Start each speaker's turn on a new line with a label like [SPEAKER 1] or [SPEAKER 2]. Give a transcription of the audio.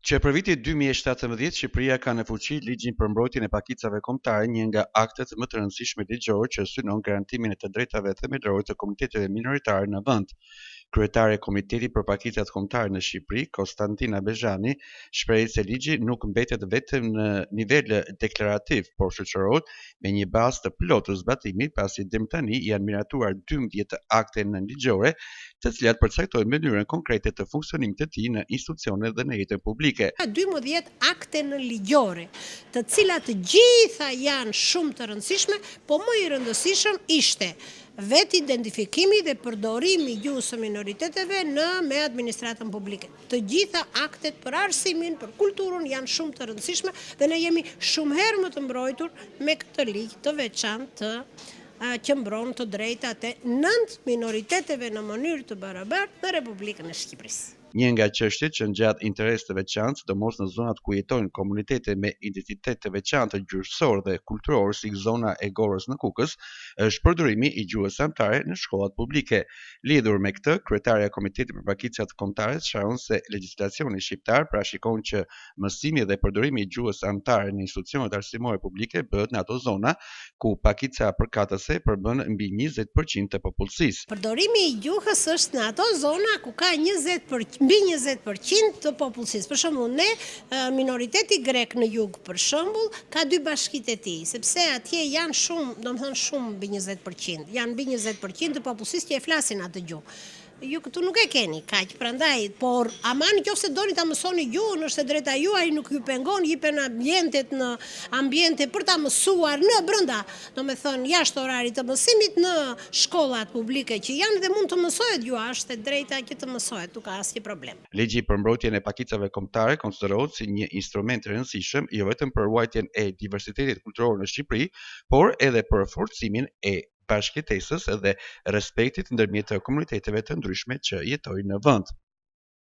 [SPEAKER 1] Që për vitin 2017, Shqipëria ka në fuqi ligjin për mbrojtjen e pakicave kombëtare, një nga aktet më të rëndësishme ligjor që synon garantimin e të drejtave themelore të komuniteteve minoritare në vend. Kryetare e Komitetit për Pakicat Kombëtare në Shqipëri, Konstantina Bezhani, shpreh se ligji nuk mbetet vetëm në nivel deklarativ, por shoqërohet me një bazë të plotë të zbatimit, pasi deri tani janë miratuar 12 akte nënligjore, të cilat përcaktojnë mënyrën konkrete të funksionimit të tij në institucionet dhe në jetën publike.
[SPEAKER 2] 12 akte nënligjore, të cilat të gjitha janë shumë të rëndësishme, po më i rëndësishëm ishte vetë identifikimi dhe përdorimi i gjuhës së minoriteteve me administratën publike. Të gjitha aktet për arsimin, për kulturën janë shumë të rëndësishme dhe ne jemi shumë herë më të mbrojtur me këtë ligj të veçantë që mbron të drejtat e 9 minoriteteve në mënyrë të barabartë në Republikën e Shqipërisë.
[SPEAKER 1] Një nga çështjet që ngjan interes të veçantë, sidomos në zonat ku jetojnë komunitete me identitet të veçantë gjyqësor dhe kulturor, si zona e Gorës në Kukës, është përdorimi i gjuhës anëtare në shkollat publike. Lidhur me këtë, kryetaria e Komitetit për Pakicat Kombëtare shkruan se legjislacioni shqiptar parashikon që mësimi dhe përdorimi i gjuhës anëtare në institucionet arsimore publike bëhet në ato zona ku pakica përkatëse përbën mbi 20% të popullsisë.
[SPEAKER 2] Përdorimi i gjuhës është në ato zona ku ka mbi 20% të popullsisë. Për shembull, ne minoriteti grek në jug, për shembull, ka 2 bashkitë e tij, sepse atje janë shumë, domethënë shumë mbi 20%. Janë mbi 20% të popullsisë që e flasin atë gjuhë. Ju këtu nuk e keni kaq, prandaj, por aman nëse doni ta mësoni gjuhën, është e drejta juaj, nuk ju pengon, jipen në ambiente për ta mësuar në brenda, domethënë jashtë orarit të mësimit në shkollat publike që janë dhe mund të mësohet gjuha, është e drejta që të mësohet, nuk ka asnjë problem.
[SPEAKER 1] Ligji për mbrojtjen e pakicave kombëtare konsiderohet si një instrument i rëndësishëm jo vetëm për ruajtjen e diversitetit kulturor në Shqipëri, por edhe për forcimin e bashkëtesës dhe respektit ndërmjet komuniteteve të ndryshme që jetojnë në vend.